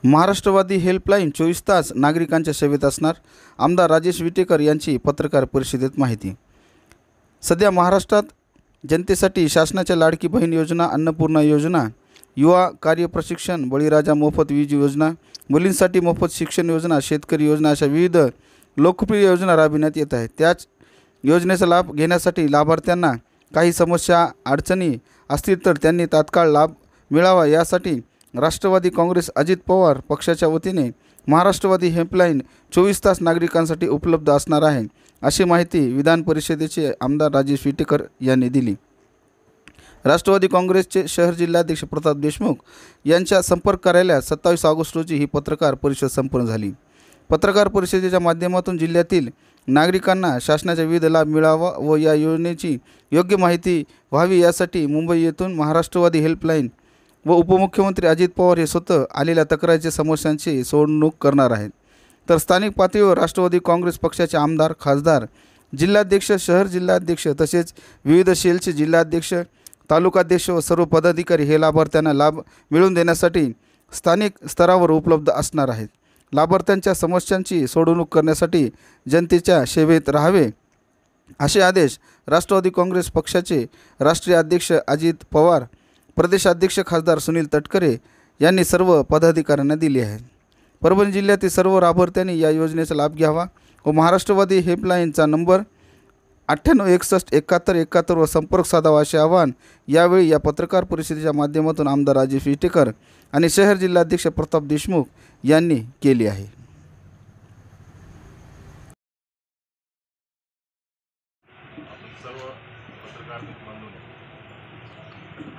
Maharashtrawadi helpline 24 तास नागरिकांच्या सेवेत असणार. आमदार राजेश विटेकर यांची पत्रकार परिषदेत माहिती. सध्या महाराष्ट्रात जनतेसाठी शासनाच्या लाडकी बहीण योजना, अन्नपूर्णा योजना, युवा कार्य प्रशिक्षण, बळीराजा मोफत वीज योजना, मुलींसाठी मोफत शिक्षण योजना, शेतकरी योजना अशा विविध लोकप्रिय योजना राबविण्यात येत आहेत. त्याच योजनेचा लाभ घेण्यासाठी लाभार्थ्यांना काही समस्या अडचणी असतील तर त्यांनी तात्काळ लाभ मिळावा यासाठी राष्ट्रवादी काँग्रेस अजित पवार पक्षाच्या वतीने महाराष्ट्रवादी हेल्पलाईन 24 तास नागरिकांसाठी उपलब्ध असणार आहे, अशी माहिती विधान परिषदेचे आमदार राजेश विटेकर यांनी दिली. राष्ट्रवादी काँग्रेसचे शहर जिल्हाध्यक्ष प्रताप देशमुख यांच्या संपर्क कार्यालयात 27 ऑगस्ट रोजी ही पत्रकार परिषद संपन्न झाली. पत्रकार परिषदेच्या माध्यमातून जिल्ह्यातील नागरिकांना शासनाचा विविध लाभ मिळावा व या योजनेची योग्य माहिती व्हावी यासाठी मुंबई येथून महाराष्ट्रवादी हेल्पलाईन व उपमुख्यमंत्री अजित पवार हे स्वतः आलेल्या तक्रारीच्या समस्यांची सोडवणूक करणार आहेत. तर स्थानिक पातळीवर राष्ट्रवादी काँग्रेस पक्षाचे आमदार, खासदार, जिल्हाध्यक्ष, शहर जिल्हाध्यक्ष तसेच विविध सेलचे जिल्हाध्यक्ष, तालुकाध्यक्ष व सर्व पदाधिकारी हे लाभार्थ्यांना लाभ मिळवून देण्यासाठी स्थानिक स्तरावर उपलब्ध असणार आहेत. लाभार्थ्यांच्या समस्यांची सोडवणूक करण्यासाठी जनतेच्या सेवेत राहावे असे आदेश राष्ट्रवादी काँग्रेस पक्षाचे राष्ट्रीय अध्यक्ष अजित पवार, प्रदेशाध्यक्ष खासदार सुनील तटकरे यांनी सर्व पदाधिकाऱ्यांना दिले आहेत. परभणी जिल्ह्यातील सर्व लाभार्थ्यांनी या योजनेचा लाभ घ्यावा व महाराष्ट्रवादी हेल्पलाईनचा नंबर 98617171 वर संपर्क साधावा असे आवाहन यावेळी या पत्रकार परिषदेच्या माध्यमातून आमदार राजेश विटेकर आणि शहर जिल्हाध्यक्ष प्रताप देशमुख यांनी केले आहे.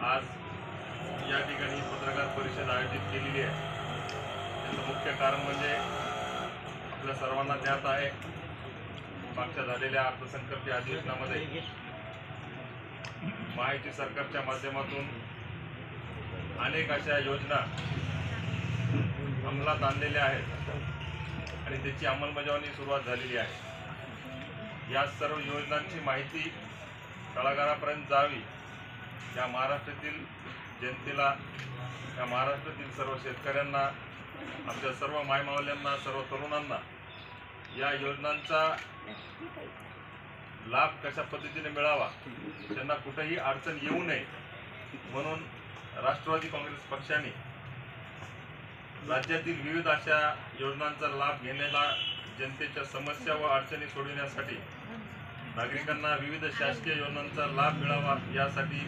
आज या ठिकाणी पत्रकार परिषद आयोजित केलेली आहे. त्याचं मुख्य कारण म्हणजे आपल्या सर्वांना ज्ञात आहे, मागच्या झालेल्या अर्थसंकल्पीय अधिवेशनामध्ये महायुती सरकारच्या माध्यमातून अनेक अशा योजना अंमलात आणलेल्या आहेत आणि त्याची अंमलबजावणी सुरुवात झालेली आहे. या सर्व योजनांची माहिती तळागाळापर्यंत जावी, या महाराष्ट्रातील जनतेला, या महाराष्ट्रातील सर्व शेतकऱ्यांना, आमच्या सर्व मायमावल्यांना, सर्व तरुणांना या योजनांचा लाभ कशा पद्धतीने मिळावा, त्यांना कुठेही अडचण येऊ नये म्हणून राष्ट्रवादी काँग्रेस पक्षाने राज्यातील विविध अशा योजनांचा लाभ घेण्याला, जनतेच्या समस्या व अडचणी सोडविण्यासाठी, नागरिकांना विविध शासकीय योजनांचा लाभ मिळावा यासाठी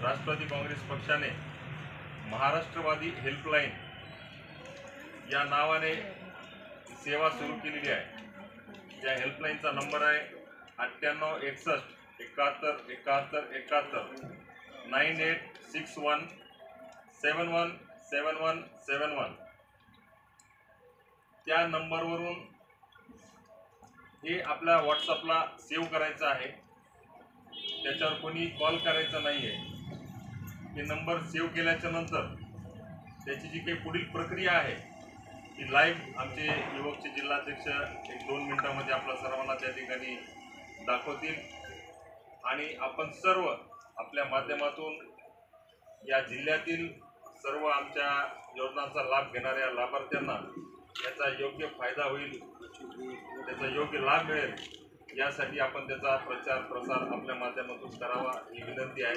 राष्ट्रवादी काँग्रेस पक्षाने महाराष्ट्रवादी हेल्पलाईन या नावाने सेवा सुरू केलेली आहे. या हेल्पलाईनचा नंबर आहे 9861 71 71 71 9861 71 71 71. त्या नंबरवरून हे आपल्या व्हॉट्सअपला सेव्ह करायचं आहे. त्याच्यावर कोणी कॉल करायचा नाही आहे. हे नंबर सेव्ह केल्याच्या नंतर त्याची जी काही पुढील प्रक्रिया आहे ती लाईव्ह आमचे युवकचे जिल्हाध्यक्ष 1-2 मिनिटांमध्ये आपल्या सर्वांना त्या ठिकाणी दाखवतील आणि आपण सर्व आपल्या माध्यमातून या जिल्ह्यातील सर्व आमच्या योजनांचा लाभ घेणाऱ्या लाभार्थ्यांना याचा योग्य फायदा होईल, त्याचा योग्य लाभ मिळेल यासाठी आपण त्याचा प्रचार प्रसार आपल्या माध्यमातून करावा ही विनंती आहे.